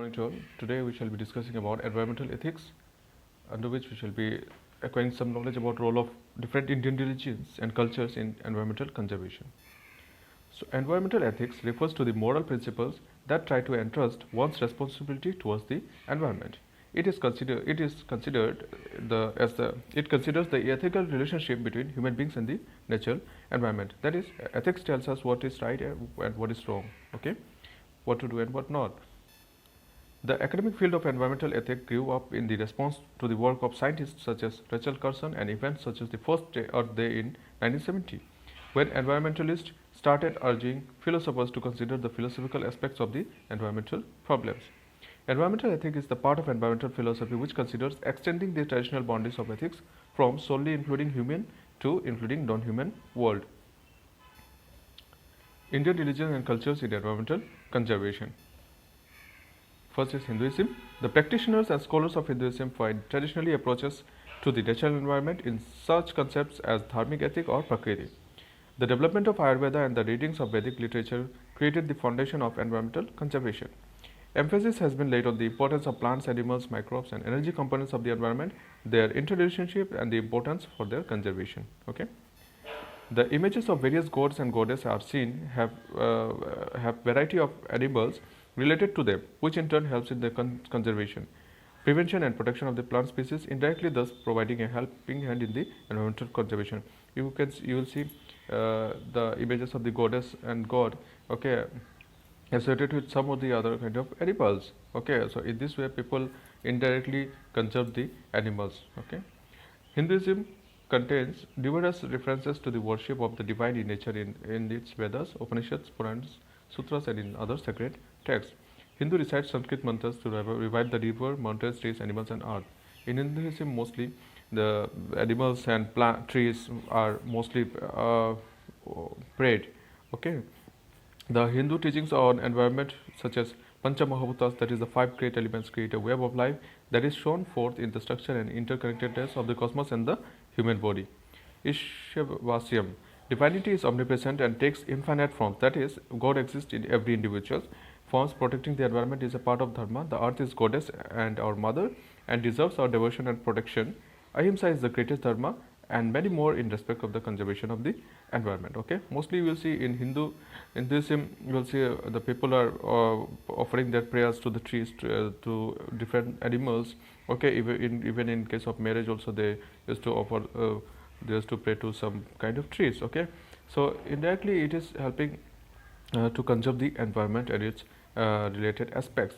morning to all. Today we shall be discussing about environmental ethics, under which we shall be acquiring some knowledge about role of different Indian religions and cultures in environmental conservation. So, environmental ethics refers to the moral principles that try to entrust one's responsibility towards the environment. It considers the ethical relationship between human beings and the natural environment. That is, ethics tells us what is right and what is wrong. Okay, what to do and what not. The academic field of environmental ethics grew up in the response to the work of scientists such as Rachel Carson and events such as the first Earth Day in 1970, when environmentalists started urging philosophers to consider the philosophical aspects of the environmental problems. Environmental ethics is the part of environmental philosophy which considers extending the traditional boundaries of ethics from solely including human to including non-human world. Indian religion and cultures in environmental conservation. First is Hinduism. The practitioners and scholars of Hinduism find traditionally approaches to the natural environment in such concepts as dharmic ethic or prakriti. The development of Ayurveda and the readings of Vedic literature created the foundation of environmental conservation. Emphasis has been laid on the importance of plants, animals, microbes, and energy components of the environment, their interrelationship, and the importance for their conservation. Okay. The images of various gods and goddesses are seen have variety of animals related to them, which in turn helps in the conservation, prevention, and protection of the plant species, indirectly thus providing a helping hand in the environmental conservation. You will see the images of the goddess and god. Okay, associated with some of the other kind of animals. Okay, so in this way people indirectly conserve the animals. Okay, Hinduism contains numerous references to the worship of the divine in nature in its Vedas, Upanishads, Puranas, Sutras, and in other sacred texts. Hindu recites Sanskrit mantras to revive the river, mountains, trees, animals, and earth. In Hinduism, mostly the animals and trees are mostly prayed. Okay, the Hindu teachings on environment, such as Pancha Mahabhutas, that is the 5 great elements, create a web of life that is shown forth in the structure and interconnectedness of the cosmos and the human body. Ishvasyam, divinity is omnipresent and takes infinite forms, that is, God exists in every individual. Forms protecting the environment is a part of Dharma. The earth is goddess and our mother and deserves our devotion and protection. Ahimsa is the greatest Dharma, and many more in respect of the conservation of the environment. Okay, mostly you will see in Hinduism, you will see the people are offering their prayers to the trees, to different animals. Okay, even in case of marriage also they used to offer they used to pray to some kind of trees. Okay, so indirectly it is helping to conserve the environment and its related aspects.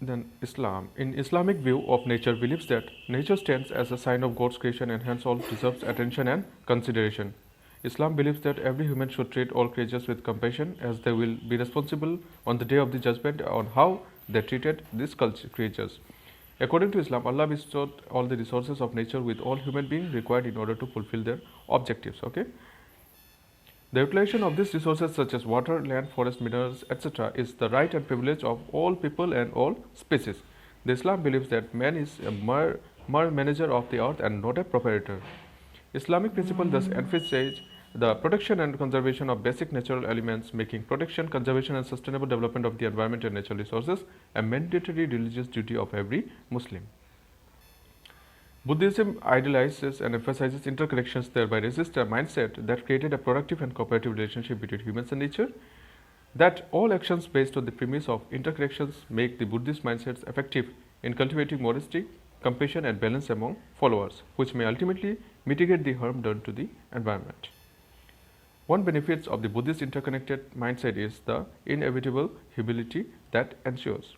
Then Islam. In Islamic view of nature believes that nature stands as a sign of God's creation and hence all deserves attention and consideration. Islam believes that every human should treat all creatures with compassion, as they will be responsible on the day of the judgment on how they treated these creatures. According to Islam, Allah bestowed all the resources of nature with all human beings required in order to fulfill their objectives. Okay. The utilization of these resources such as water, land, forest, minerals, etc. is the right and privilege of all people and all species. The Islam believes that man is a mere manager of the earth and not a proprietor. Islamic principle thus emphasizes the protection and conservation of basic natural elements, making protection, conservation, and sustainable development of the environment and natural resources a mandatory religious duty of every Muslim. Buddhism idealizes and emphasizes interconnections, thereby resists a mindset that created a productive and cooperative relationship between humans and nature. That all actions based on the premise of interconnections make the Buddhist mindsets effective in cultivating modesty, compassion, and balance among followers, which may ultimately mitigate the harm done to the environment. One benefit of the Buddhist interconnected mindset is the inevitable humility that ensures.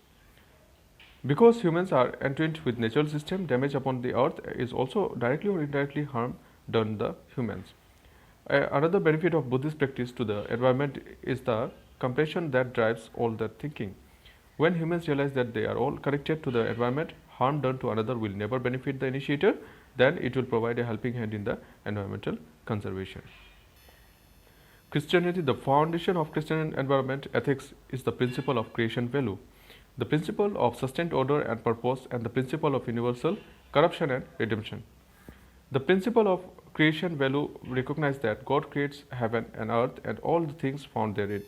Because humans are entwined with natural system, damage upon the earth is also directly or indirectly harm done the humans. Another benefit of Buddhist practice to the environment is the compassion that drives all their thinking. When humans realize that they are all connected to the environment, harm done to another will never benefit the initiator, then it will provide a helping hand in the environmental conservation. Christianity, the foundation of Christian environment ethics is the principle of creation value, the principle of sustained order and purpose, and the principle of universal corruption and redemption. The principle of creation value recognizes that God creates heaven and earth and all the things found therein.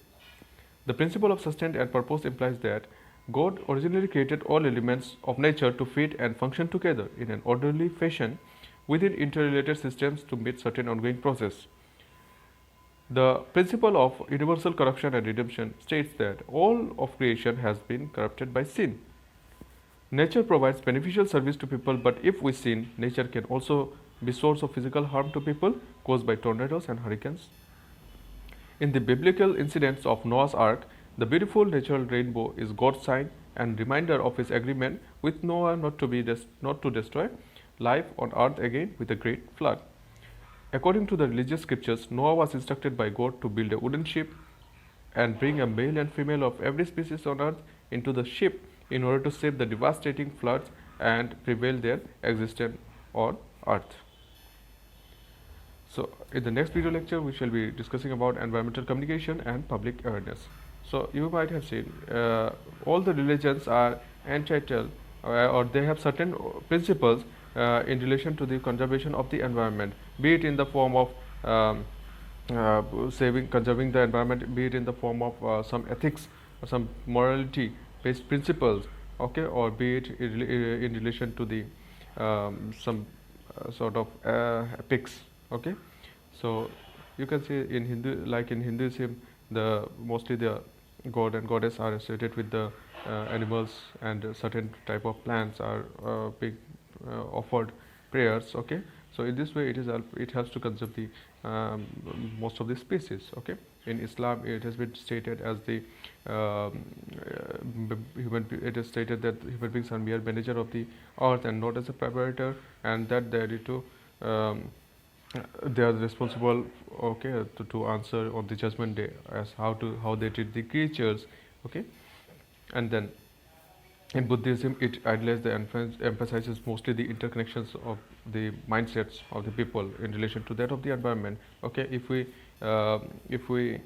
The principle of sustained and purpose implies that God originally created all elements of nature to fit and function together in an orderly fashion within interrelated systems to meet certain ongoing process. The principle of universal corruption and redemption states that all of creation has been corrupted by sin. Nature provides beneficial service to people, but if we sin, nature can also be source of physical harm to people caused by tornadoes and hurricanes. In the biblical incidents of Noah's Ark, the beautiful natural rainbow is God's sign and reminder of his agreement with Noah not to destroy life on earth again with a great flood. According to the religious scriptures, Noah was instructed by God to build a wooden ship and bring a male and female of every species on earth into the ship in order to save the devastating floods and prevail their existence on earth. So, in the next video lecture, we shall be discussing about environmental communication and public awareness. So, you might have seen all the religions are entitled or they have certain principles in relation to the conservation of the environment, be it in the form of conserving the environment, be it in the form of some ethics or some morality based principles, okay, or be it in relation to the some sort of epics, okay. So you can see in Hinduism, mostly the god and goddess are associated with the animals, and certain type of plants are being offered prayers, okay. So in this way it helps to conserve the most of the species, okay. In Islam, it has been stated as the it is stated that human beings are mere manager of the earth and not as a proprietor, and that they are to they are responsible, okay, to answer on the judgment day as how they treat the creatures, okay. And then in Buddhism, it emphasizes mostly the interconnections of the mindsets of the people in relation to that of the environment, okay. If we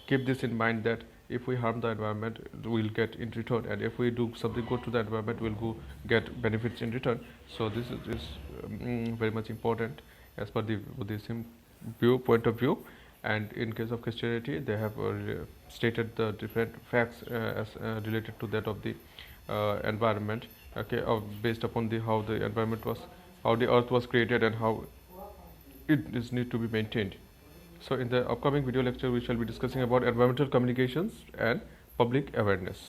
keep this in mind, that if we harm the environment, we'll get in return, and if we do something good to the environment, we'll get benefits in return. So this is very much important as per the Buddhism point of view. And in case of Christianity, they have stated the different facts as related to that of the environment, okay, based upon how the earth was created and how it is need to be maintained. So in the upcoming video lecture, we shall be discussing about environmental communications and public awareness.